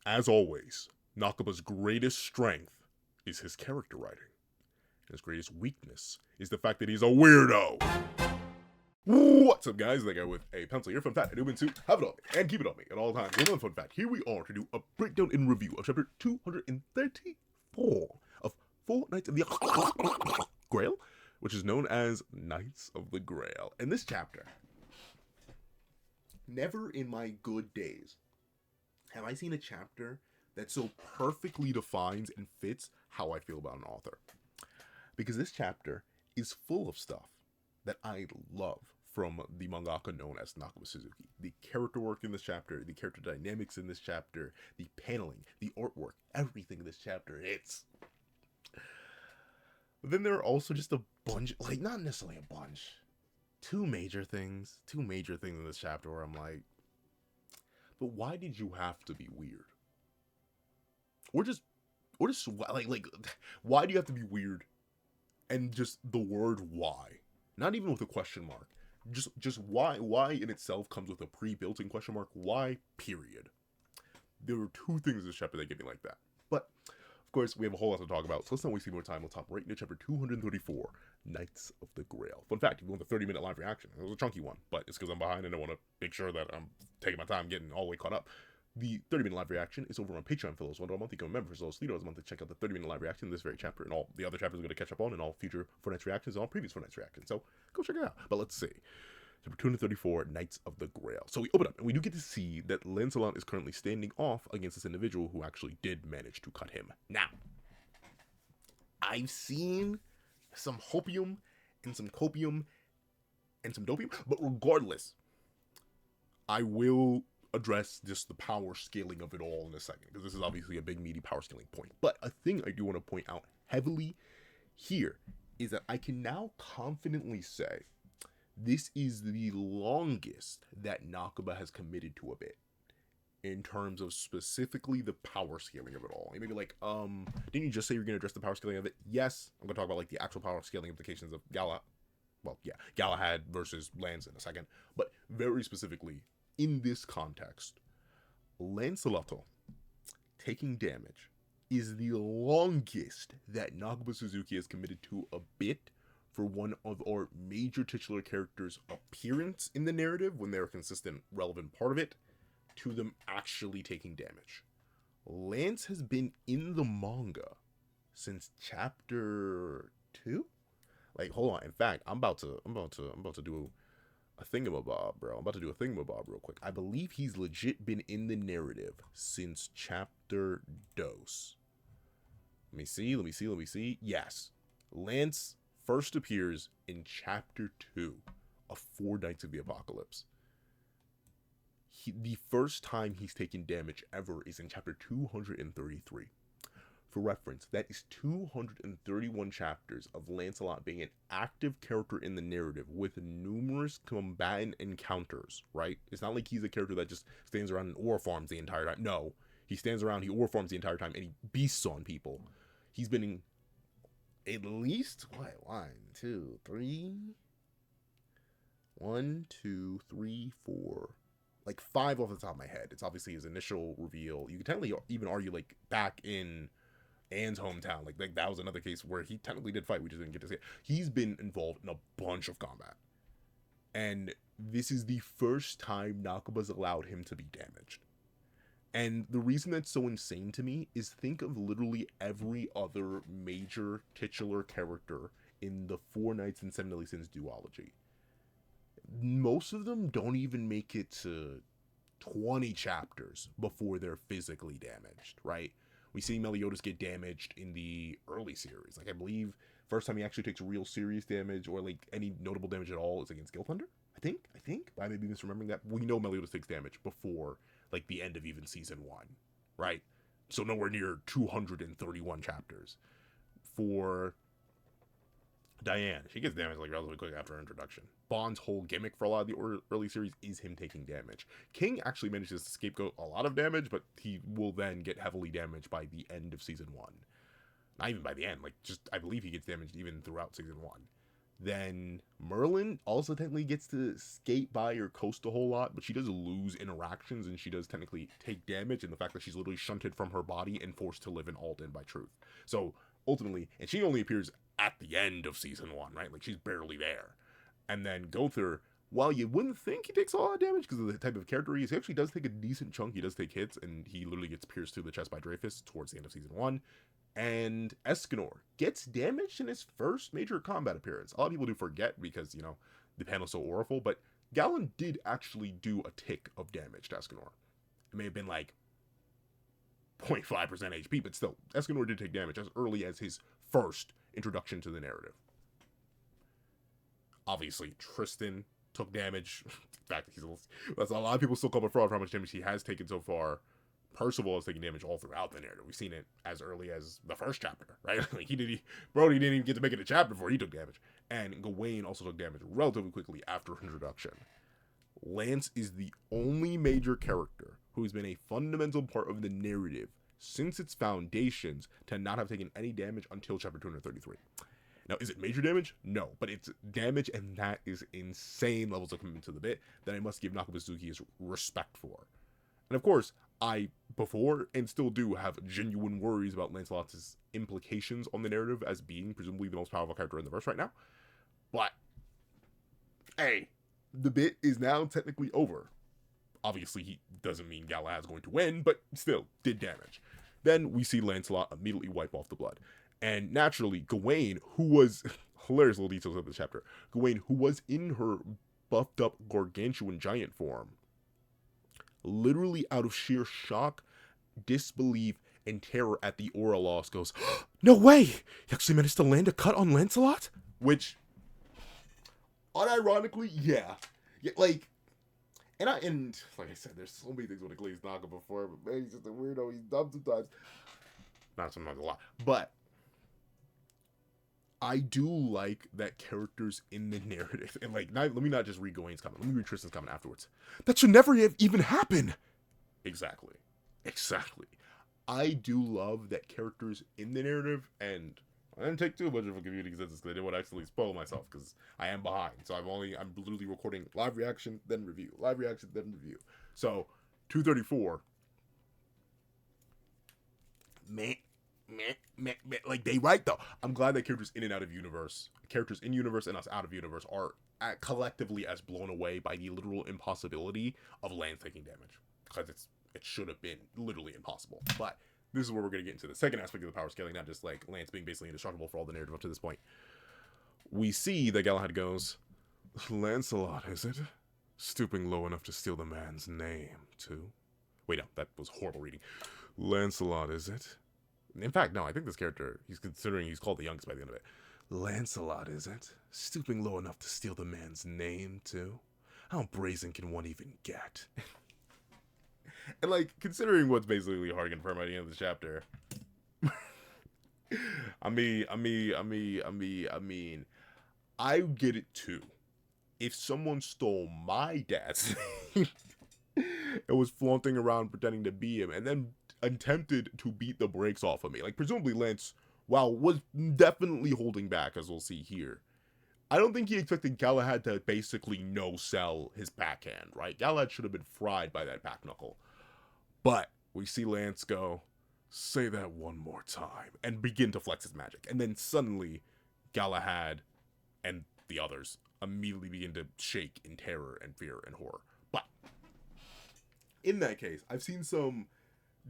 As always, Nakaba's greatest strength is his character writing. His greatest weakness is the fact that he's a weirdo. What's up, guys? That guy with a pencil here. Fun fact, I do mean to have it on me and keep it on me at all times. Another fun fact, here we are to do a breakdown and review of chapter 234 of Four Knights of the Grail, which is known as Knights of the Grail. In this chapter, never in my good days have I seen a chapter that so perfectly defines and fits how I feel about an author. Because this chapter is full of stuff that I love from the mangaka known as Nakaba Suzuki. The character work in this chapter, the character dynamics in this chapter, the paneling, the artwork, everything in this chapter, it's... But then there are also just a bunch, like, not necessarily a bunch, two major things in this chapter where I'm like, but why did you have to be weird? Or just like, why do you have to be weird? And just the word why. Not even with a question mark. Just why in itself comes with a pre-built-in question mark. Why, period. There were two things in this chapter that get me like that. But, of course, we have a whole lot to talk about, so let's not waste any more time. We'll top right into chapter 234, Knights of the Grail. Fun fact, if you want the 30-minute live reaction, it was a chunky one, but it's because I'm behind and I want to make sure that I'm taking my time getting all the way caught up. The 30-minute live reaction is over on Patreon for those $1 a month. You can remember for those $3 a month to check out the 30-minute live reaction in this very chapter and all the other chapters we're going to catch up on and all future Four Knights reactions and all previous Four Knights reactions. So go check it out. But let's see. Chapter 234, Knights of the Grail. So we open up and we do get to see that Lancelot is currently standing off against this individual who actually did manage to cut him. Now, I've seen some hopium and some copium and some dopium, but regardless, I will address just the power scaling of it all in a second, because this is obviously a big meaty power scaling point. But a thing I do want to point out heavily here is that I can now confidently say this is the longest that Nakaba has committed to a bit in terms of specifically the power scaling of it all. You may be like, didn't you just say you're going to address the power scaling of it? Yes, I'm going to talk about like the actual power scaling implications of Galahad versus Lance in a second, but very specifically in this context, Lancelot taking damage is the longest that Nakaba Suzuki has committed to a bit for one of our major titular characters' appearance in the narrative when they're a consistent, relevant part of it, to them actually taking damage. Lance has been in the manga since chapter 2? Like, hold on. In fact, I'm about to do a thingamabob, bro. I'm about to do a thingamabob real quick. I believe he's legit been in the narrative since chapter dos. Let me see. Yes. Lance first appears in chapter 2 of Four Knights of the Apocalypse. The first time he's taken damage ever is in chapter 233. For reference, that is 231 chapters of Lancelot being an active character in the narrative with numerous combatant encounters, right? It's not like he's a character that just stands around and ore farms the entire time. No, he stands around, he ore farms the entire time, and he beasts on people. He's been in at least, what, 1, 2, 3, 4, like 5 off the top of my head. It's obviously his initial reveal. You can technically even argue, like, back in Anne's hometown, like that was another case where he technically did fight, we just didn't get to see it. He's been involved in a bunch of combat, and this is the first time Nakaba's allowed him to be damaged. And the reason that's so insane to me is think of literally every other major titular character in the Four Knights and Seven Deadly Sins duology. Most of them don't even make it to 20 chapters before they're physically damaged, right? We see Meliodas get damaged in the early series. Like, I believe first time he actually takes real serious damage or like any notable damage at all is against Gilthunder. I think. I may be misremembering that. We know Meliodas takes damage before like the end of even season 1, right? So nowhere near 231 chapters. For Diane, she gets damaged like relatively quick after her introduction. Bond's whole gimmick for a lot of the early series is him taking damage. King actually manages to scapegoat a lot of damage, but he will then get heavily damaged by the end of season 1. Not even by the end, like just I believe he gets damaged even throughout season 1. Then Merlin also technically gets to skate by or coast a whole lot, but she does lose interactions and she does technically take damage in the fact that she's literally shunted from her body and forced to live in Alden by truth. So ultimately, and she only appears at the end of season 1, right? Like she's barely there. And then Gother, while you wouldn't think he takes a lot of damage because of the type of character he is, he actually does take a decent chunk. He does take hits, and he literally gets pierced through the chest by Dreyfus towards the end of season 1. And Escanor gets damaged in his first major combat appearance. A lot of people do forget because, you know, the panel's so awful, but Galen did actually do a tick of damage to Escanor. It may have been like 0.5% HP, but still, Escanor did take damage as early as his first introduction to the narrative. Obviously, Tristan took damage. In fact, that's a lot of people still call him a fraud for how much damage he has taken so far. Percival is taking damage all throughout the narrative. We've seen it as early as the first chapter, right? Like he didn't even get to make it a chapter before he took damage. And Gawain also took damage relatively quickly after introduction. Lance is the only major character who has been a fundamental part of the narrative since its foundations to not have taken any damage until chapter 233. Now, is it major damage? No, but it's damage, and that is insane levels of commitment to the bit that I must give Nakabuzuki his respect for. And of course, I, before and still do, have genuine worries about Lancelot's implications on the narrative as being presumably the most powerful character in the verse right now. But, hey, the bit is now technically over. Obviously, he doesn't mean Galahad's going to win, but still, did damage. Then we see Lancelot immediately wipe off the blood. And naturally, Gawain, who was, hilarious little details of the chapter, Gawain, who was in her buffed up gargantuan giant form, literally out of sheer shock, disbelief, and terror at the aura loss goes, "No way! He actually managed to land a cut on Lancelot?" Which, unironically, yeah, like, and like I said, there's so many things with a glazed Naga before, but man, he's just a weirdo, he's dumb sometimes. Not sometimes, a lot. But I do like that characters in the narrative, and like, let me not just read Gawain's comment, let me read Tristan's comment afterwards. That should never even happen! Exactly. I do love that characters in the narrative, and I didn't take too much of a community consensus because I didn't want to actually spoil myself because I am behind. So I'm literally recording live reaction, then review. Live reaction, then review. So, 234. Like, they right though. I'm glad that characters in and out of universe, characters in universe and us out of universe are collectively as blown away by the literal impossibility of Lance taking damage. Because it should have been literally impossible. But this is where we're going to get into the second aspect of the power scaling, not just like Lance being basically indestructible for all the narrative up to this point. We see that Galahad goes, "Lancelot, is it? Stooping low enough to steal the man's name, too." Wait, no, that was horrible reading. "Lancelot, is it? In fact, no, I think this character, he's called the youngest by the end of it. Lancelot, is it? Stooping low enough to steal the man's name, too? How brazen can one even get?" And, like, considering what's basically hard to confirm at the end of the chapter, I mean, I get it, too. If someone stole my dad's name and was flaunting around pretending to be him, and then attempted to beat the brakes off of me, like, presumably Lance, while was definitely holding back, as we'll see here, I don't think he expected Galahad to basically no-sell his backhand, right? Galahad should have been fried by that back knuckle. But we see Lance go, "Say that one more time," and begin to flex his magic. And then suddenly, Galahad and the others immediately begin to shake in terror and fear and horror. But in that case, I've seen some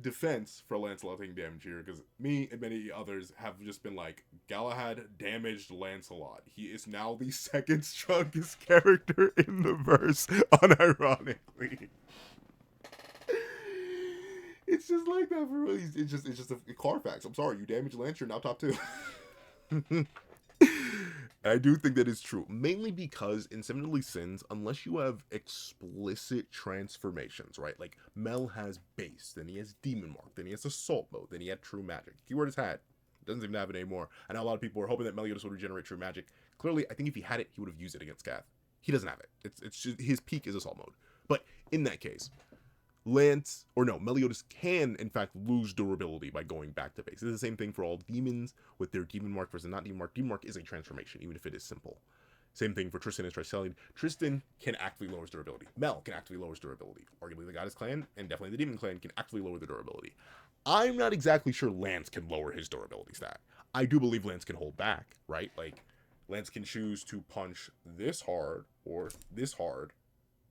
defense for Lancelot taking damage here, because me and many others have just been like, Galahad damaged Lancelot. He is now the second strongest character in the verse, unironically. It's just like that for real. It's just a Carfax. I'm sorry, you damaged Lance, you're now top 2. I do think that is true, mainly because in Seven Deadly Sins, unless you have explicit transformations, right? Like, Mel has base, then he has demon mark, then he has assault mode, then he had true magic. Keyword is had. Doesn't even have it anymore. I know a lot of people were hoping that Meliodas would regenerate true magic. Clearly, I think if he had it, he would have used it against Gath. He doesn't have it. It's just, his peak is assault mode. But in that case, Meliodas can, in fact, lose durability by going back to base. It's the same thing for all demons with their demon mark versus not demon mark. Demon mark is a transformation, even if it is simple. Same thing for Tristan and Tristan. Tristan can actively lower his durability. Mel can actively lower his durability. Arguably the Goddess Clan and definitely the Demon Clan can actively lower their durability. I'm not exactly sure Lance can lower his durability stat. I do believe Lance can hold back, right? Like, Lance can choose to punch this hard or this hard,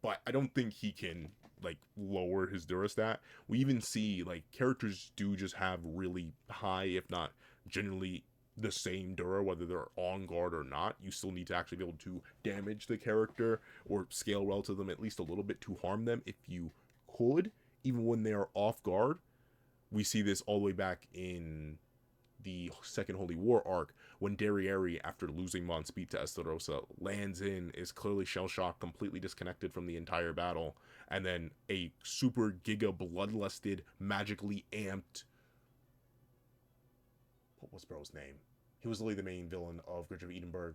but I don't think he can, like, lower his dura stat. We even see, like, characters do just have really high, if not generally the same dura, whether they're on guard or not. You still need to actually be able to damage the character or scale well to them at least a little bit to harm them if you could, even when they are off guard. We see this all the way back in the Second Holy War arc when Derriere, after losing Mon Speed to Estarossa, lands in, is clearly shell-shocked, completely disconnected from the entire battle, and then a super giga bloodlusted, magically amped, what was bro's name? He was literally the main villain of Bridge of Edinburgh.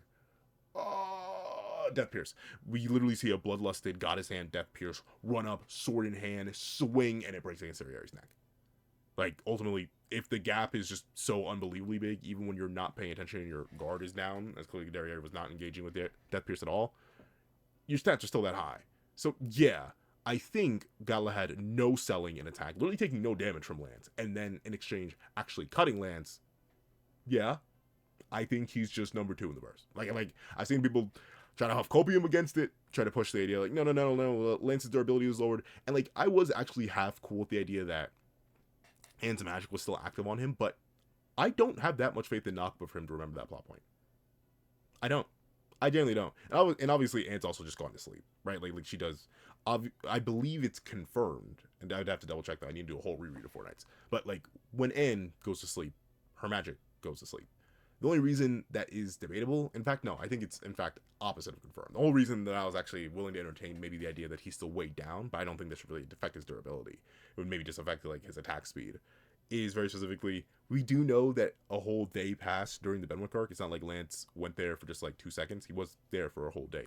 Death Pierce. We literally see a bloodlusted goddess hand Death Pierce run up, sword in hand, swing, and it breaks against Derriere's neck. Like, ultimately, if the gap is just so unbelievably big, even when you're not paying attention and your guard is down, as clearly Derriere was not engaging with Death Pierce at all, your stats are still that high. So, yeah, I think Galahad no-selling an attack, literally taking no damage from Lance, and then, in exchange, actually cutting Lance, yeah, I think he's just number 2 in the verse. Like, I've seen people try to huff copium against it, try to push the idea, like, no, Lance's durability was lowered, and, like, I was actually half cool with the idea that Hands of Magic was still active on him, but I don't have that much faith in Nakba for him to remember that plot point. I don't. I genuinely don't. And obviously, Anne's also just gone to sleep, right? Like she does. I believe it's confirmed, and I'd have to double check that. I need to do a whole reread of Four Knights. But like when Anne goes to sleep, her magic goes to sleep. The only reason that is debatable, in fact, no, I think it's in fact opposite of confirmed. The whole reason that I was actually willing to entertain maybe the idea that he's still weighed down, but I don't think this would really affect his durability. It would maybe just affect like his attack speed. Is very specifically, we do know that a whole day passed during the Benwick arc. It's not like Lance went there for just like 2 seconds. He was there for a whole day.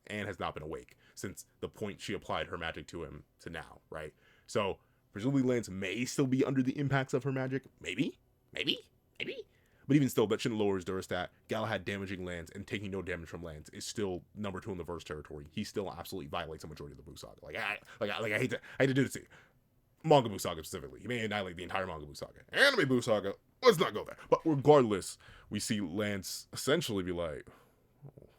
Anne has not been awake since the point she applied her magic to him to now, right? So presumably Lance may still be under the impacts of her magic. Maybe. But even still, that shouldn't lower his Durastat. Galahad damaging Lance and taking no damage from Lance is still number 2 in the verse territory. He still absolutely violates a majority of the Buu Saga. I hate to do this to you. Manga Buu Saga specifically. He may annihilate the entire Manga Buu Saga. Anime Buu Saga, let's not go there. But regardless, we see Lance essentially be like,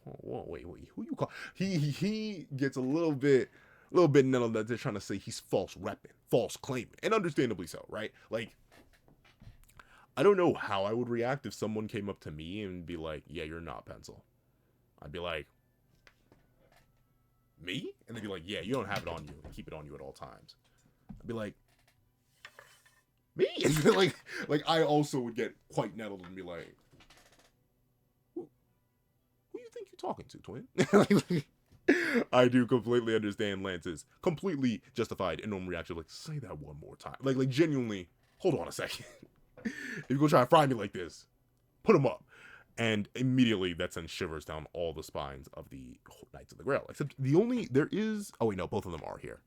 whoa, wait, who you call? He gets a little bit nettled that they're trying to say he's false repping, false claiming, and understandably so, right? Like, I don't know how I would react if someone came up to me and be like, yeah, you're not Pencil. I'd be like, me? And they'd be like, yeah, you don't have it on you. Keep it on you at all times. I'd be like, me? like I also would get quite nettled and be like, who you think you're talking to, twin? I do completely understand Lance's completely justified and normal reaction. Like, say that one more time. Like genuinely, hold on a second. If you're gonna try to fry me like this, put him up. And immediately that sends shivers down all the spines of the Knights of the Grail. Except oh wait, no, both of them are here.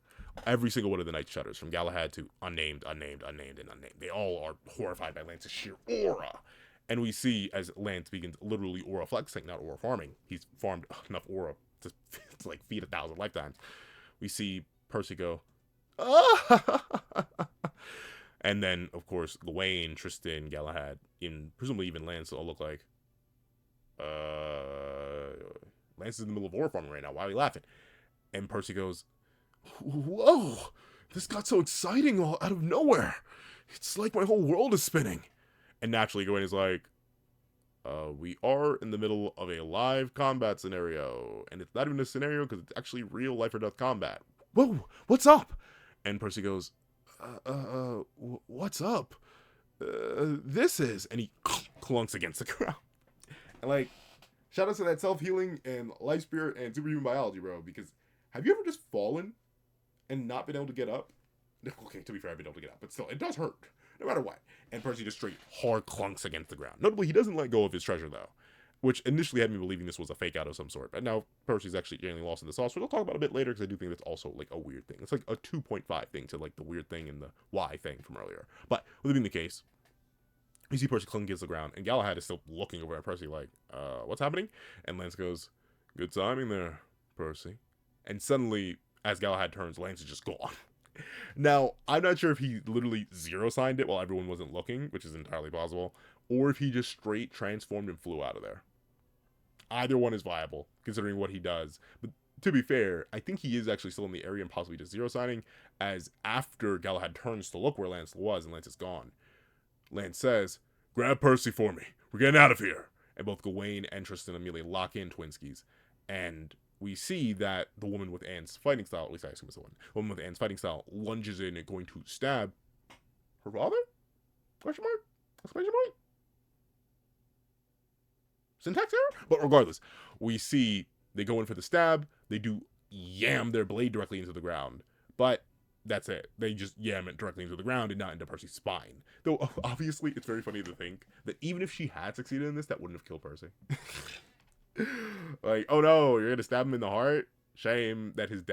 Every single one of the Knights shudders, from Galahad to unnamed, and unnamed. They all are horrified by Lance's sheer aura. And we see as Lance begins literally aura flexing, not aura farming. He's farmed enough aura to like feed 1,000 lifetimes. We see Percy go, ah! And then, of course, Gawain, Tristan, Galahad, presumably even Lance all look like, Lance is in the middle of aura farming right now. Why are we laughing? And Percy goes, whoa, this got so exciting all out of nowhere. It's like my whole world is spinning. And naturally, Gawain is like, we are in the middle of a live combat scenario. And it's not even a scenario because it's actually real life or death combat. Whoa, what's up? And Percy goes, what's up? This is, and he clunks against the ground. And like, shout out to that self-healing and life spirit and superhuman biology, bro, because have you ever just fallen and not been able to get up? Okay, to be fair, I've been able to get up, but still, it does hurt, no matter what. And Percy just straight hard clunks against the ground. Notably, he doesn't let go of his treasure, though, which initially had me believing this was a fake out of some sort, but now Percy's actually genuinely lost in the sauce, which I'll talk about a bit later, because I do think that's also, like, a weird thing. It's like a 2.5 thing to, like, the weird thing and the Y thing from earlier. But, with it being the case, you see Percy clung against the ground, and Galahad is still looking over at Percy like, what's happening? And Lance goes, Good timing there, Percy. And suddenly, as Galahad turns, Lance is just gone. Now, I'm not sure if he literally zero signed it while everyone wasn't looking, which is entirely possible, or if he just straight transformed and flew out of there. Either one is viable, considering what he does. But to be fair, I think he is actually still in the area and possibly just zero signing, as after Galahad turns to look where Lance was and Lance is gone, Lance says, "Grab Percy for me. We're getting out of here." And both Gawain and Tristan immediately lock in Twinskies. And we see that the woman with Anne's fighting style, at least I assume it's the woman with Anne's fighting style, lunges in and going to stab her father? Question mark? Exclamation point? Syntax error? But regardless, we see they go in for the stab. They do yam their blade directly into the ground. But that's it. They just yam it directly into the ground and not into Percy's spine. Though, obviously, it's very funny to think that even if she had succeeded in this, that wouldn't have killed Percy. Like, oh no, you're gonna stab him in the heart? Shame that his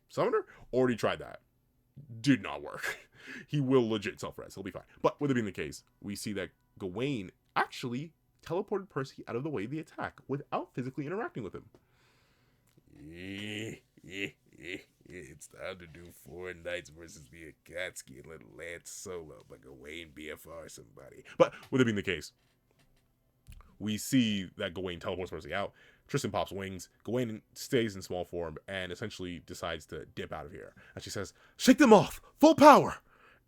summoner, already tried that. Did not work. He will legit self-res. He'll be fine. But with it being the case, we see that Gawain actually teleported Percy out of the way of the attack without physically interacting with him. It's time to do 4 knights versus the Akatsuki and let Lance solo, but Gawain BFR somebody. But with it being the case, we see that Gawain teleports Percy out. Tristan pops wings. Gawain stays in small form and essentially decides to dip out of here. And she says, "Shake them off! Full power!"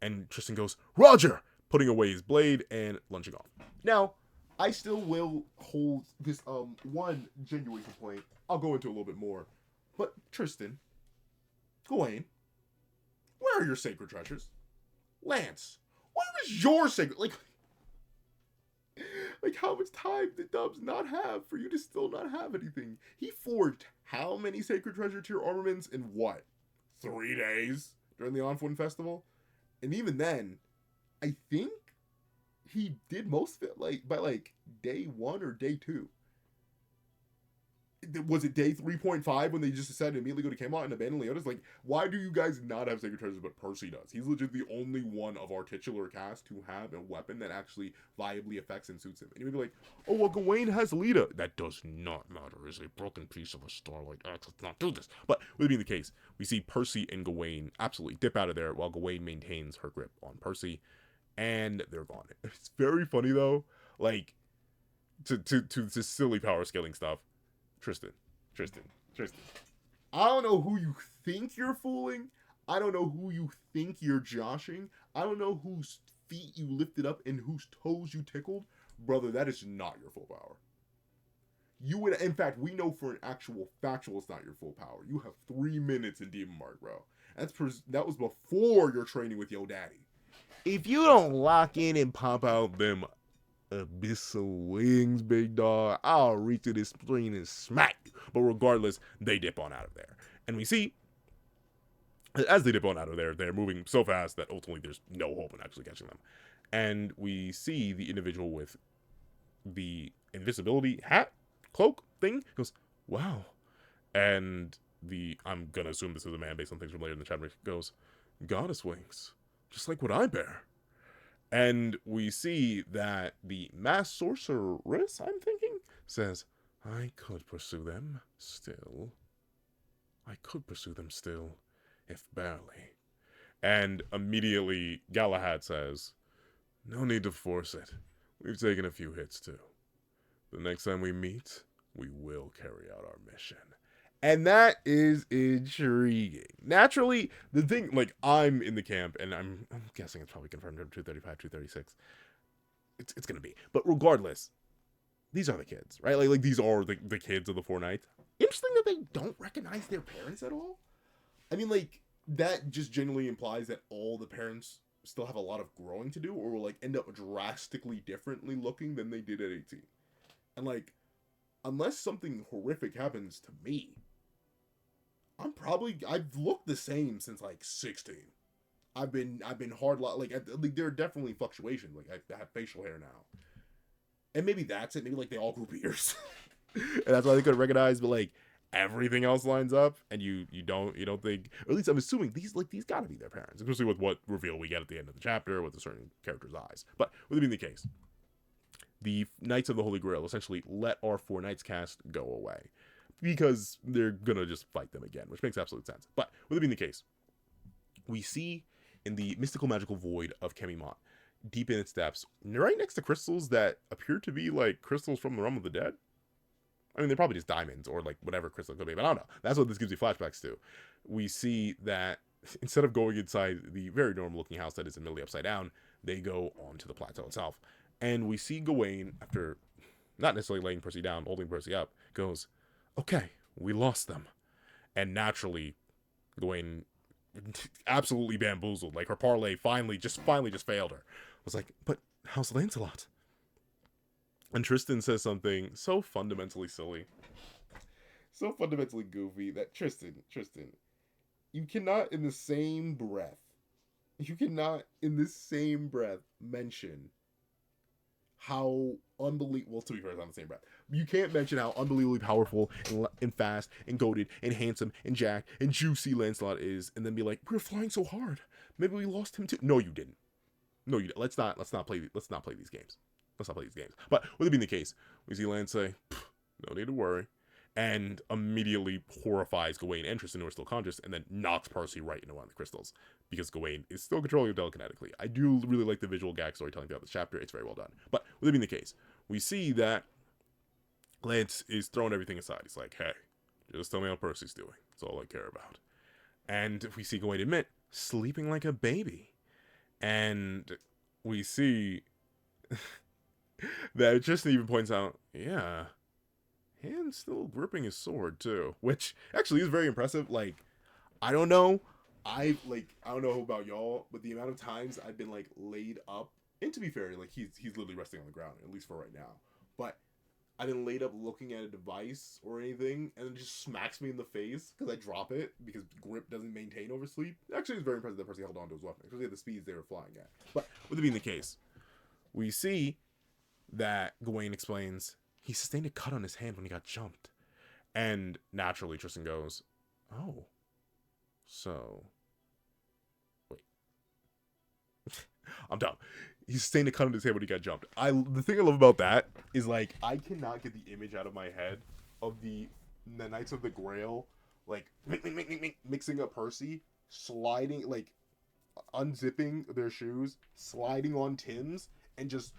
And Tristan goes, "Roger!" putting away his blade and lunging off. Now, I still will hold this one genuine complaint. I'll go into a little bit more. But Tristan, Gawain, where are your sacred treasures? Lance, where is your sacred... Like, how much time did Dubs not have for you to still not have anything? He forged how many sacred treasure tier armaments in what? 3 days during the Onfwin Festival? And even then, I think he did most of it, by day 1 or day 2. Was it day 3.5 when they just decided to immediately go to Kemmont and abandon Leonis? Like, why do you guys not have sacred treasures, but Percy does? He's legit the only one of our titular cast to have a weapon that actually viably affects and suits him. And you'd be like, oh, well, Gawain has Lita. That does not matter. Is a broken piece of a Starlight Axe does not do this. But with it being the case, we see Percy and Gawain absolutely dip out of there while Gawain maintains her grip on Percy, and they're gone. It's very funny, though. Like, to silly power scaling stuff. Tristan. I don't know who you think you're fooling. I don't know who you think you're joshing. I don't know whose feet you lifted up and whose toes you tickled. Brother, that is not your full power. You would, in fact, we know for an actual factual it's not your full power. You have 3 minutes in Demon Mark, bro. That was before your training with Yo Daddy. If you don't lock in and pop out them abyssal wings, big dog, I'll reach to this screen and smack you. But regardless, they dip on out of there. And we see, as they dip on out of there, they're moving so fast that ultimately there's no hope in actually catching them. And we see the individual with the invisibility hat, cloak thing, goes, wow. And I'm gonna assume this is a man based on things from later in the chapter, goes, goddess wings, just like what I bear. And we see that the mass sorceress, I'm thinking, says, I could pursue them still, if barely. And immediately Galahad says, no need to force it. We've taken a few hits too. The next time we meet, we will carry out our mission. And that is intriguing. Naturally, the thing, like, I'm in the camp, and I'm guessing it's probably confirmed at 235, 236. It's gonna be. But regardless, these are the kids, right? Like these are the kids of the Four Knights. Interesting that they don't recognize their parents at all. I mean, like, that just genuinely implies that all the parents still have a lot of growing to do, or will, like, end up drastically differently looking than they did at 18. And, like, unless something horrific happens to me, I've looked the same since, like, 16. I've been hard, like, there are definitely fluctuations. Like, I have facial hair now. And maybe that's it. Maybe, like, they all grew beards. And that's why they couldn't recognize, but, like, everything else lines up, and you don't think, or at least I'm assuming these gotta be their parents, especially with what reveal we get at the end of the chapter with a certain character's eyes. But with it being the case, the Knights of the Holy Grail essentially let our 4 Knights cast go away. Because they're gonna just fight them again, which makes absolute sense. But with it being the case, we see in the mystical magical void of Kemmont, deep in its depths, right next to crystals that appear to be like crystals from the realm of the dead. I mean, they're probably just diamonds or like whatever crystal could be, but I don't know. That's what this gives you flashbacks to. We see that instead of going inside the very normal looking house that is immediately upside down, they go onto the plateau itself. And we see Gawain, after not necessarily laying Percy down, holding Percy up, goes, okay, we lost them. And naturally, Gawain absolutely bamboozled. Like, her parlay finally just failed her. I was like, but how's Lancelot? And Tristan says something so fundamentally silly, so fundamentally goofy, that Tristan, you cannot in the same breath mention how unbelievable, to be fair, it's not the same breath. You can't mention how unbelievably powerful and fast and goated and handsome and jacked and juicy Lancelot is, and then be like, we're flying so hard. Maybe we lost him too. No, you didn't. No, you didn't. Let's not play these games. But with it being the case, we see Lance say, no need to worry, and immediately horrifies Gawain and Tristan, who are still conscious, and then knocks Percy right into one of the crystals, because Gawain is still controlling him telekinetically. I do really like the visual gag storytelling throughout this chapter. It's very well done. But with it being the case, we see that Lance is throwing everything aside. He's like, hey, just tell me how Percy's doing. That's all I care about. And we see Gawain admit, sleeping like a baby. And we see that Tristan even points out, yeah, hand's still gripping his sword too, which actually is very impressive. Like, I don't know about y'all, but the amount of times I've been like laid up, and to be fair, like he's literally resting on the ground, at least for right now, but I've been laid up looking at a device or anything, and it just smacks me in the face because I drop it because grip doesn't maintain over sleep. Actually, it's very impressive that Percy held on to his weapon, especially at the speeds they were flying at. But with it being the case, we see that Gawain explains he sustained a cut on his hand when he got jumped. And naturally, Tristan goes, oh, so, wait. I'm dumb. He sustained a cut on his hand when he got jumped. The thing I love about that is, like, I cannot get the image out of my head of the Knights of the Grail, like, mixing up Percy, sliding, like, unzipping their shoes, sliding on Tim's, and just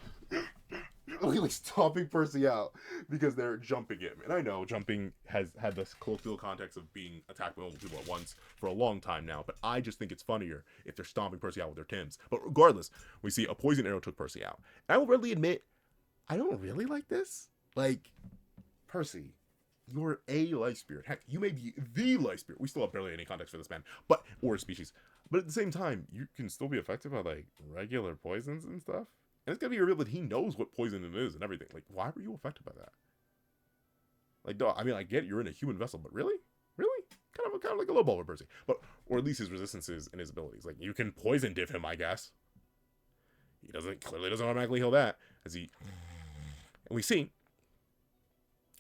like stomping Percy out because they're jumping him. And I know jumping has had this colloquial context of being attacked by multiple people at once for a long time now, but I just think it's funnier if they're stomping Percy out with their Tims. But regardless, we see a poison arrow took Percy out. And I will readily admit, I don't really like this. Like, Percy, you're a life spirit. Heck, you may be the life spirit. We still have barely any context for this man, or species. But at the same time, you can still be affected by, like, regular poisons and stuff. And it's gonna be revealed that he knows what poison it is and everything. Like, why were you affected by that? Like, dog, I mean, I get you're in a human vessel, but really? Kind of like a low baller Percy. But, or at least his resistances and his abilities. Like, you can poison div him, I guess. He clearly doesn't automatically heal that. And we see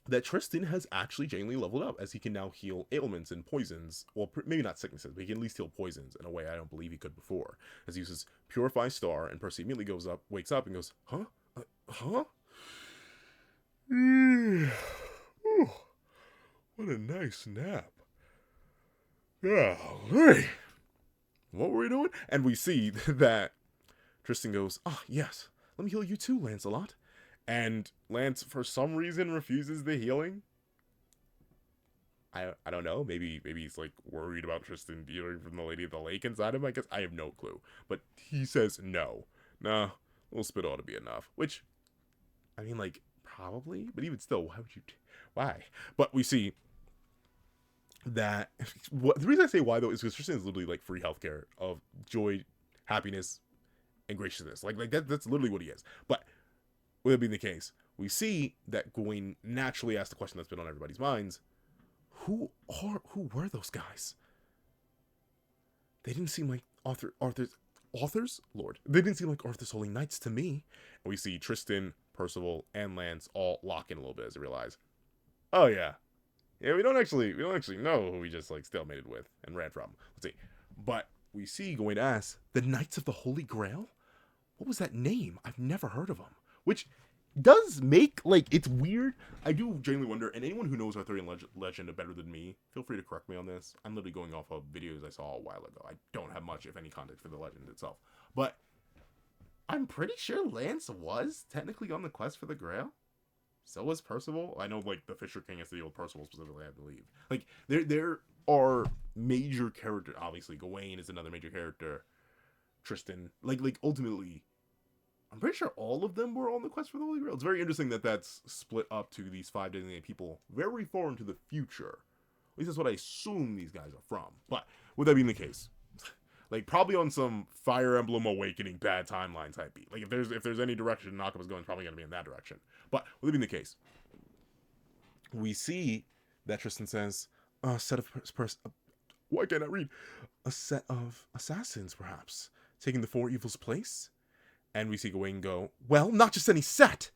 that Tristan has actually genuinely leveled up, as he can now heal ailments and poisons. Well, maybe not sicknesses, but he can at least heal poisons in a way I don't believe he could before. As he uses Purify Star, and Percy immediately wakes up and goes, huh? What a nice nap. Yeah, hey. What were we doing? And we see that Tristan goes, yes, let me heal you too, Lancelot. And Lance, for some reason, refuses the healing. I don't know. Maybe he's, like, worried about Tristan healing from the Lady of the Lake inside him, I guess. I have no clue. But he says no. Nah, a little spit ought to be enough. Which, I mean, like, probably. But even still, why would you... Why? But we see that... the reason I say why, though, is because Tristan is literally, like, free healthcare of joy, happiness, and graciousness. Like that's literally what he is. But... with it being the case, we see that Gawain naturally asked the question that's been on everybody's minds. Who were those guys? They didn't seem like authors? Lord. They didn't seem like Arthur's Holy Knights to me. And we see Tristan, Percival, and Lance all lock in a little bit as they realize, oh yeah. Yeah, we don't actually know who we just, like, stalemated with and ran from. Let's see. But we see Gawain ask, the Knights of the Holy Grail? What was that name? I've never heard of them. Which does make, like, it's weird. I do genuinely wonder, and anyone who knows Arthurian legend better than me, feel free to correct me on this. I'm literally going off of videos I saw a while ago. I don't have much, if any, context for the legend itself. But I'm pretty sure Lance was technically on the quest for the Grail. So was Percival. I know, like, the Fisher King has to deal with Percival specifically, I believe. Like, there are major characters. Obviously, Gawain is another major character. Tristan. Like ultimately, I'm pretty sure all of them were on the quest for the Holy Grail. It's very interesting that that's split up to these 5 designated people very far into the future. At least that's what I assume these guys are from. But with that being the case, like, probably on some Fire Emblem Awakening bad timeline type beat. Like, if there's any direction Nakaba's going, it's probably going to be in that direction. But with that being the case, we see that Tristan says, a set of why can't I read? A set of assassins, perhaps, taking the 4 evils' place? And we see Gawain go, well, not just any set.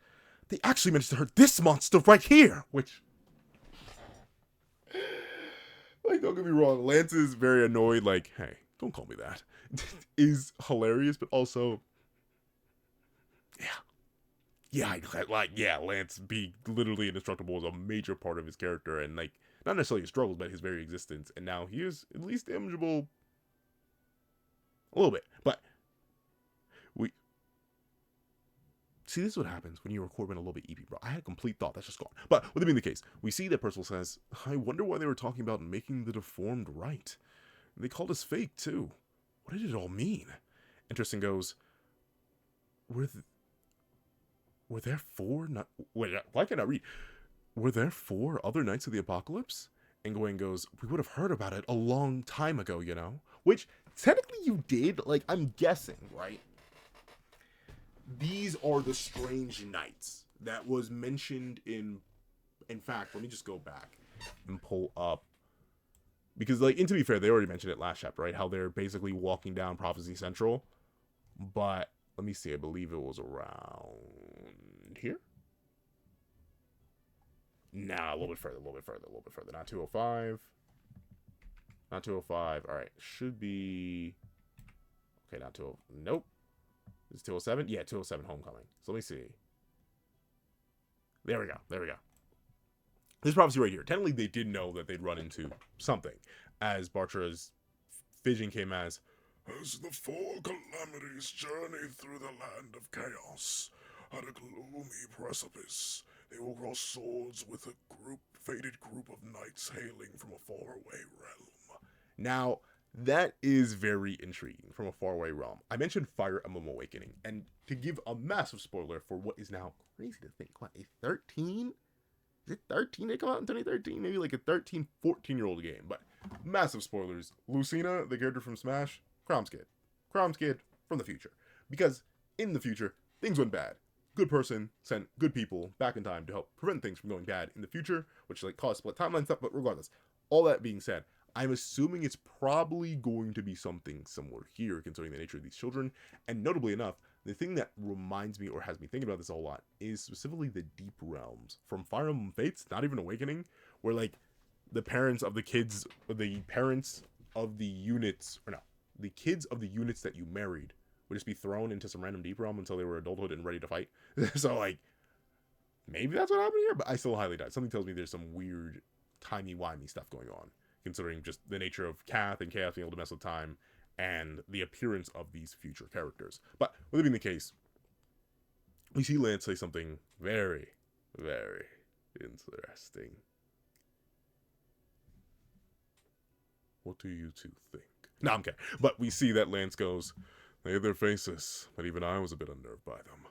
They actually managed to hurt this monster right here. Which, like, don't get me wrong, Lance is very annoyed, like, hey, don't call me that. Is hilarious, but also, Lance being literally indestructible is a major part of his character, and, like, not necessarily his struggles, but his very existence. And now he is at least damageable a little bit. But see, this is what happens when you record when a little bit EP, bro. I had a complete thought. That's just gone. But with it being the case, we see that Percival says, I wonder why they were talking about making the deformed right. They called us fake, too. What did it all mean? And Tristan goes, were there 4... Wait, why can't I read? Were there 4 other Knights of the Apocalypse? And Gawain goes, we would have heard about it a long time ago, you know? Which, technically you did. Like, I'm guessing, right? These are the strange knights that was mentioned in fact, let me just go back and pull up, because, like, and to be fair, they already mentioned it last chapter, right? How they're basically walking down Prophecy Central. But let me see, I believe it was around here. Nah, a little bit further. Not 205. Not 205. All right, should be okay. Not 20. Nope. Is 207? Yeah, 207 Homecoming. So let me see. There we go. This prophecy right here. Technically, they did know that they'd run into something, as Bartra's vision came as the 4 calamities journey through the land of chaos. At a gloomy precipice, they will cross swords with a fated group of knights hailing from a faraway realm. Now, that is very intriguing, from a faraway realm. I mentioned Fire Emblem Awakening, and to give a massive spoiler for what is now crazy to think, what, a 13? Is it 13? They come out in 2013? Maybe like a 13, 14-year-old game, but massive spoilers. Lucina, the character from Smash, Crom's kid from the future. Because in the future, things went bad. Good person sent good people back in time to help prevent things from going bad in the future, which, like, caused split timeline stuff, but regardless, all that being said, I'm assuming it's probably going to be something similar here, considering the nature of these children. And notably enough, the thing that reminds me, or has me thinking about this a whole lot, is specifically the deep realms from Fire Emblem Fates, not even Awakening, where, like, the parents of the kids that you married would just be thrown into some random deep realm until they were adulthood and ready to fight. So, like, maybe that's what happened here, but I still highly doubt. Something tells me there's some weird timey-wimey stuff going on, considering just the nature of Kath and Chaos being able to mess with time and the appearance of these future characters. But with it being the case, we see Lance say something very, very interesting. What do you two think? No, I'm kidding. But we see that Lance goes, they had their faces, but even I was a bit unnerved by them.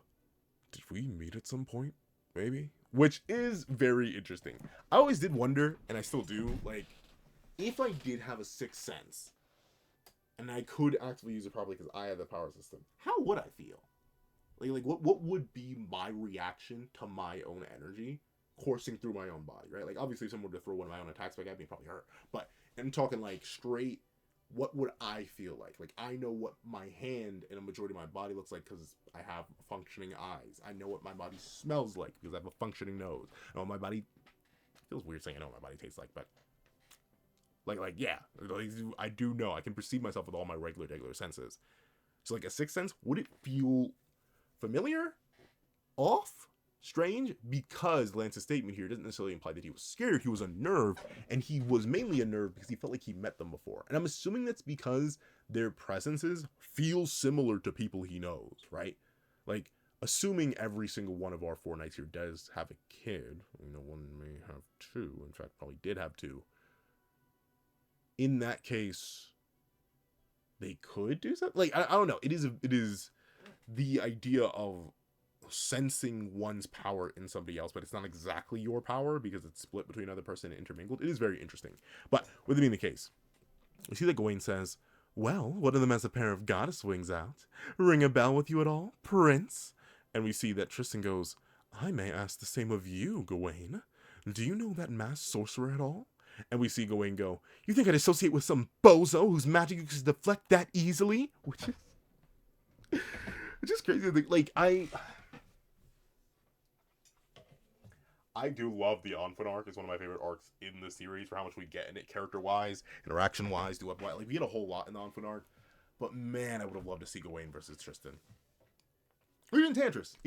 Did we meet at some point? Maybe? Which is very interesting. I always did wonder, and I still do, like, if I did have a sixth sense, and I could actively use it probably because I have the power system, how would I feel? Like what would be my reaction to my own energy coursing through my own body, right? Like, obviously, if someone were to throw one of my own attacks back at me, it'd probably hurt. But I'm talking, like, straight, what would I feel like? Like, I know what my hand and a majority of my body looks like because I have functioning eyes. I know what my body smells like because I have a functioning nose. I know what my body... feels weird saying I know what my body tastes like, but... yeah. I do know. I can perceive myself with all my regular senses. So, like, a sixth sense, would it feel familiar? Off? strange because Lance's statement here doesn't necessarily imply that he was scared. He was unnerved, and he was mainly unnerved because he felt like he met them before. And I'm assuming that's because their presences feel similar to people he knows, right? Like, assuming every single one of our four knights here does have a kid, one may have two, in fact, probably did have two. In that case, they could do something. Like, I don't know. It is the idea of sensing one's power in somebody else, but it's not exactly your power because it's split between another person and intermingled. It is very interesting. But with it being the case, we see that Gawain says, "Well, one of them has a pair of goddess wings out. Ring a bell with you at all, Prince?" And we see that Tristan goes, "I may ask the same of you, Gawain. Do you know that masked sorcerer at all?" And we see Gawain go, "You think I'd associate with some bozo whose magic you can deflect that easily?" Which is crazy. Like, I do love the Onfin arc. It's one of my favorite arcs in the series for how much we get in it, character-wise, interaction-wise, like, we get a whole lot in the Onfin arc. But man, I would have loved to see Gawain versus Tristan. Or even Tantris.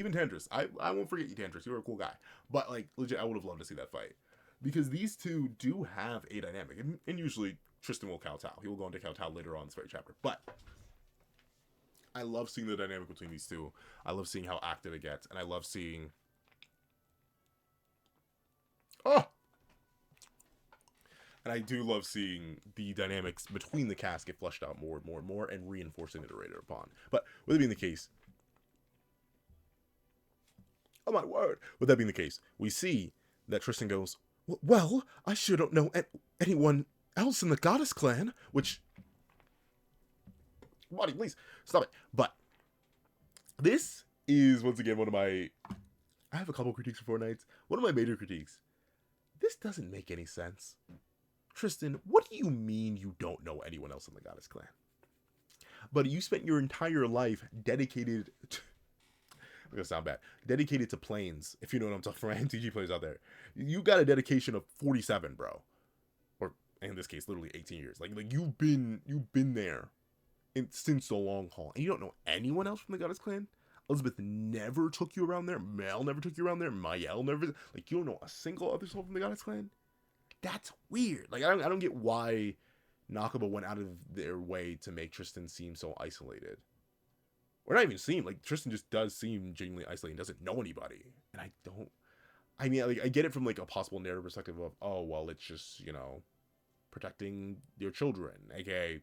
I won't forget you, Tantris. You're a cool guy. But, like, legit, I would have loved to see that fight. Because these two do have a dynamic. And usually, Tristan will kowtow. He will go into kowtow later on in this very chapter. But I love seeing the dynamic between these two. I love seeing how active it gets. And I love seeing... And I do love seeing the dynamics between the cast get fleshed out more and more and more and reinforcing it later upon. But with it being the case... Oh my word! With that being the case, we see that Tristan goes, "Well, I sure don't know anyone else in the Goddess clan," which... Buddy, please, stop it. But this is, once again, one of my... I have a couple critiques for Four Knights. One of my major critiques. This doesn't make any sense. Tristan, what do you mean you don't know anyone else in the Goddess clan? But you spent your entire life dedicated to... I'm gonna sound bad. Dedicated to planes, if you know what I'm talking about. MTG players out there. You got a dedication of 47, bro. Or, in this case, literally 18 years. Like you've been there since the long haul. And you don't know anyone else from the Goddess clan? Elizabeth never took you around there. Mel never took you around there. Mael never... Like, you don't know a single other soul from the Goddess clan? That's weird. Like, I don't get why Nakaba went out of their way to make Tristan seem so isolated. Or not even seem. Like, Tristan just does seem genuinely isolated and doesn't know anybody. And I don't... I mean, like, I get it from, like, a possible narrative perspective of, oh, well, it's just, protecting your children. A.k.a.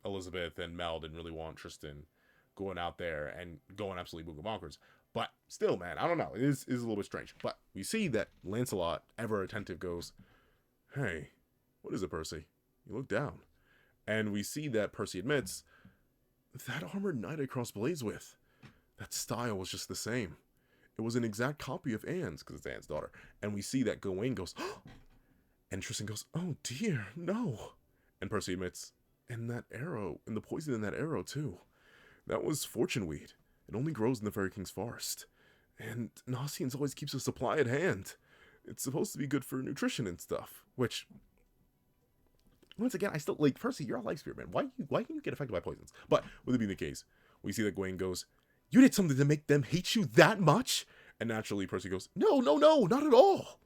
Elizabeth and Mel didn't really want Tristan going out there and going absolutely bonkers. But still, man, I don't know. It is a little bit strange. But we see that Lancelot, ever attentive, goes, "Hey, what is it, Percy? You look down." And we see that Percy admits, "That armored knight I crossed blades with, that style was just the same. It was an exact copy of Anne's," because it's Anne's daughter. And we see that Gawain goes, "Oh!" And Tristan goes, "Oh dear, no." And Percy admits, "And that arrow, and the poison in that arrow too. That was fortune weed. It only grows in the Fairy King's forest. And Nosians always keeps a supply at hand. It's supposed to be good for nutrition and stuff." Which, once again, I still, like, Percy, you're a life spirit, man. Why can you get affected by poisons? But, with it being the case, we see that Gawain goes, "You did something to make them hate you that much?" And naturally, Percy goes, No, not at all."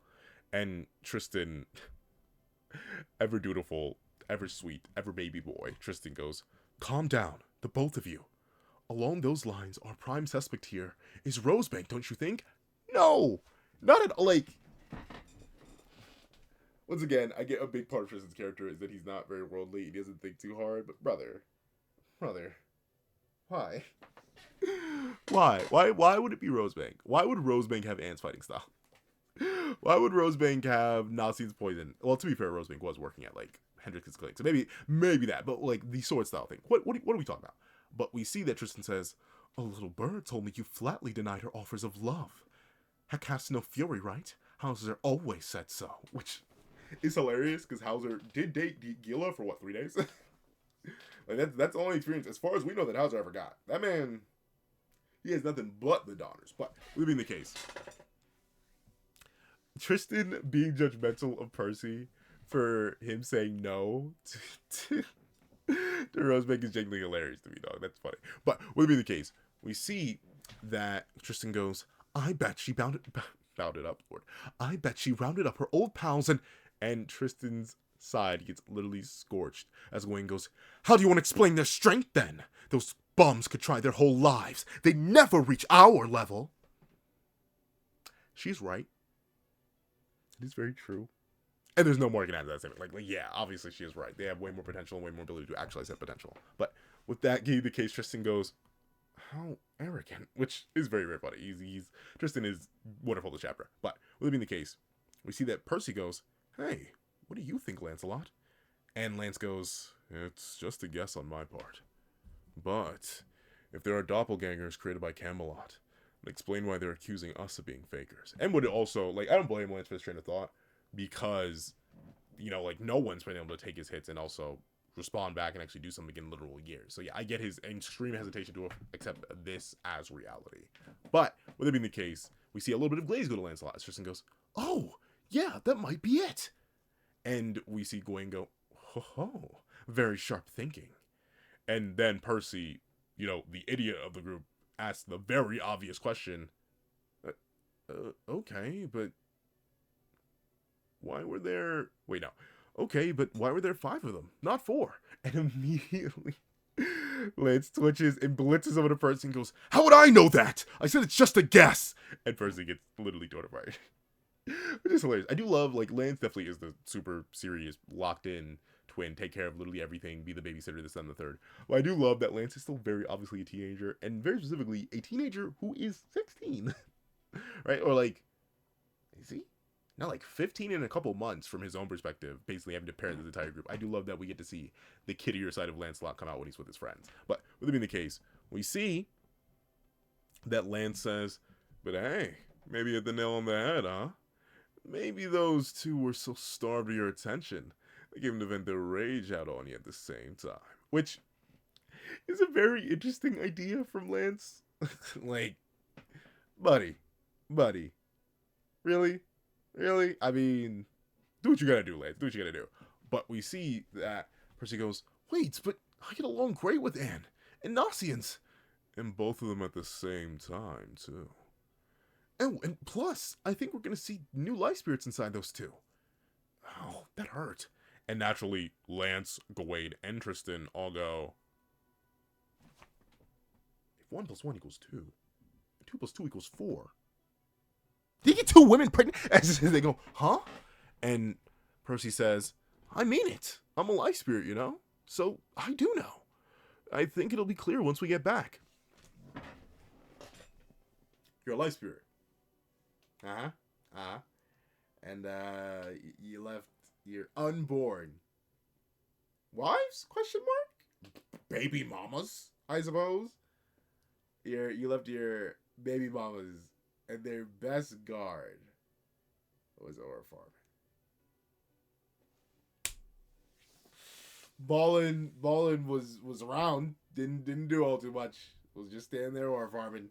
And Tristan, ever dutiful, ever sweet, ever baby boy, Tristan goes, "Calm down, the both of you. Along those lines, our prime suspect here is Rosebank, don't you think?" No! Not at all. Like, once again, I get a big part of Tristan's character is that he's not very worldly. He doesn't think too hard. But brother, why? Why would it be Rosebank? Why would Rosebank have Anne's fighting style? Why would Rosebank have Nasi's poison? Well, to be fair, Rosebank was working at, like, Hendrix's clinic, so maybe that. But, like, the sword style thing. What are we talking about? But we see that Tristan says, "A little bird told me you flatly denied her offers of love. Heck has no fury, right? Hauser always said so." Which is hilarious, because Hauser did date Gila for, 3 days? Like, that's the only experience, as far as we know, that Hauser ever got. That man, he has nothing but the daughters. But, with being the case, Tristan being judgmental of Percy for him saying no to Rosebank is genuinely hilarious to me, dog. That's funny. But with being the case, we see that Tristan goes, I bet she bounded up, Lord. I bet she rounded up her old pals and Tristan's side gets literally scorched as Gawain goes, how do you want to explain their strength then? Those bums could try their whole lives. They'd never reach our level. She's right. It is very true. And there's no more I can add to that statement. Like, yeah, obviously she is right. They have way more potential and way more ability to actualize that potential. But with that being the case, Tristan goes, how arrogant, which is very, very funny. Tristan is wonderful this chapter. But with it being the case, we see that Percy goes, hey, what do you think, Lancelot? And Lance goes, it's just a guess on my part. But if there are doppelgangers created by Camelot, explain why they're accusing us of being fakers. And would it also, like, I don't blame Lance for this train of thought, because, you know, like, no one's been able to take his hits and also respond back and actually do something in literal years. So yeah, I get his extreme hesitation to accept this as reality. But with it being the case, we see a little bit of glaze go to Lancelot. Tristan goes, oh, yeah, that might be it. And we see Gawain go, ho, very sharp thinking. And then Percy, you know, the idiot of the group, asks the very obvious question, okay, but why were there... Wait, no. Okay, but why were there 5 of them? Not 4. And immediately, Lance twitches and blitzes over to Percy and goes, how would I know that? I said it's just a guess. And Percy gets literally terrified. Which is hilarious. I do love, like, Lance definitely is the super serious, locked in twin, take care of literally everything, be the babysitter, this, that, and the third. But I do love that Lance is still very obviously a teenager, and very specifically, a teenager who is 16. Right? Or, like, is he? Now, like, 15 in a couple months from his own perspective, basically having to parent this entire group. I do love that we get to see the kiddier side of Lancelot come out when he's with his friends. But with it being the case, we see that Lance says, but hey, maybe you hit the nail on the head, huh? Maybe those two were so starved of your attention, they gave them to vent their rage out on you at the same time. Which is a very interesting idea from Lance. Like, buddy. Really? I mean, do what you gotta do, Lance. Do what you gotta do. But we see that Percy goes, wait, but I get along great with Anne and Nosians. And both of them at the same time, too. Oh, and plus, I think we're gonna see new life spirits inside those two. Oh, that hurt. And naturally, Lance, Gawain, and Tristan all go, if 1 + 1 = 2, 2 + 2 = 4. Did you get 2 women pregnant? As they go, huh? And Percy says, I mean it. I'm a life spirit, you know? So, I do know. I think it'll be clear once we get back. You're a life spirit. And, you left your unborn wives? ? Baby mamas, I suppose. You left your baby mamas, and their best guard was Aura Farman. Ballin was around, didn't do all too much. Was just standing there, Aura Farman.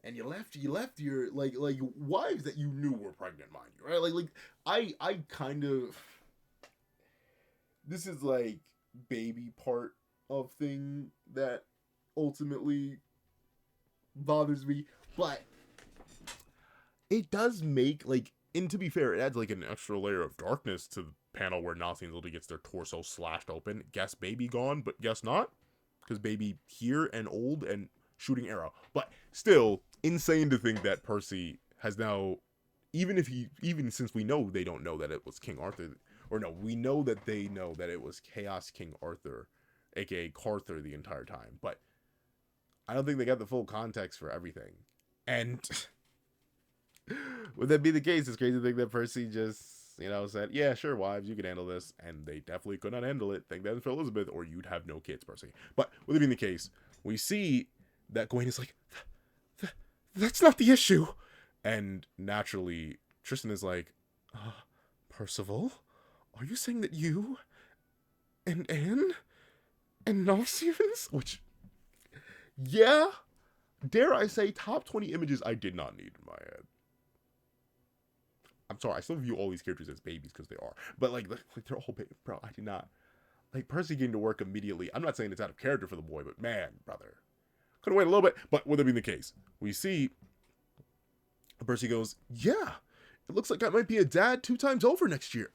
And you left your like wives that you knew were pregnant, mind you, right? Like I kind of, this is like baby part of thing that ultimately bothers me, but it does make, like, and to be fair, it adds like an extra layer of darkness to the panel where Nosian literally gets their torso slashed open. Guess baby gone, but guess not, because baby here and old and shooting arrow. But still, insane to think that Percy has now, even since we know they don't know that it was King Arthur, or no, we know that they know that it was Chaos King Arthur, aka Carther, the entire time. But I don't think they got the full context for everything. And would that be the case? It's crazy to think that Percy just, you know, said, yeah, sure, wives, you can handle this. And they definitely could not handle it. Thank that for Elizabeth, or you'd have no kids, Percy. But with it being the case, we see that Gawain is like, that's not the issue. And naturally, Tristan is like, Percival, are you saying that you and Anne and Nosians? Which, yeah, dare I say, top 20 images I did not need in my head. I'm sorry, I still view all these characters as babies because they are. But like they're all babies. Bro, I do not. Like, Percy getting to work immediately. I'm not saying it's out of character for the boy, but man, brother. Could have waited a little bit, but with it being the case, we see Percy goes, yeah, it looks like I might be a dad 2 times over next year.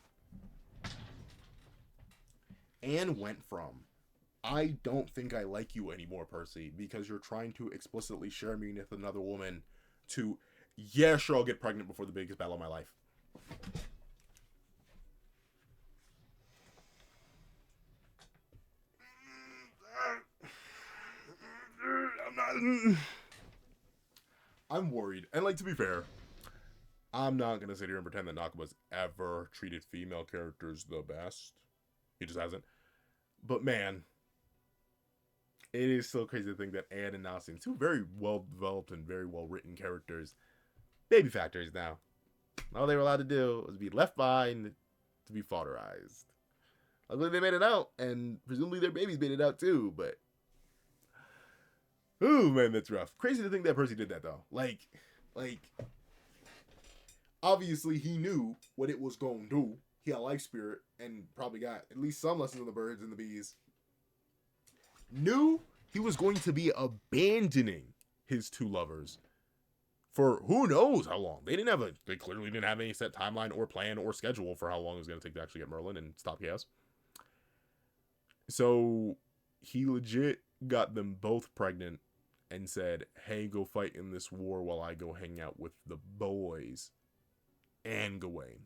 Anne went from, I don't think I like you anymore, Percy, because you're trying to explicitly share me with another woman, to, yeah, sure, I'll get pregnant before the biggest battle of my life. I'm worried. And, like, to be fair, I'm not going to sit here and pretend that Nakaba's ever treated female characters the best. He just hasn't. But, man, it is so crazy to think that Anne and Nasin, 2 very well-developed and very well-written characters, baby factories now. All they were allowed to do was be left behind to be fodderized. Luckily, they made it out, and presumably their babies made it out, too, but... Ooh, man, that's rough. Crazy to think that Percy did that, though. Like, obviously he knew what it was going to do. He had life spirit, and probably got at least some lessons on the birds and the bees. Knew he was going to be abandoning his 2 lovers for who knows how long. They clearly didn't have any set timeline or plan or schedule for how long it was going to take to actually get Merlin and stop chaos. So he legit got them both pregnant and said, hey, go fight in this war while I go hang out with the boys and Gawain.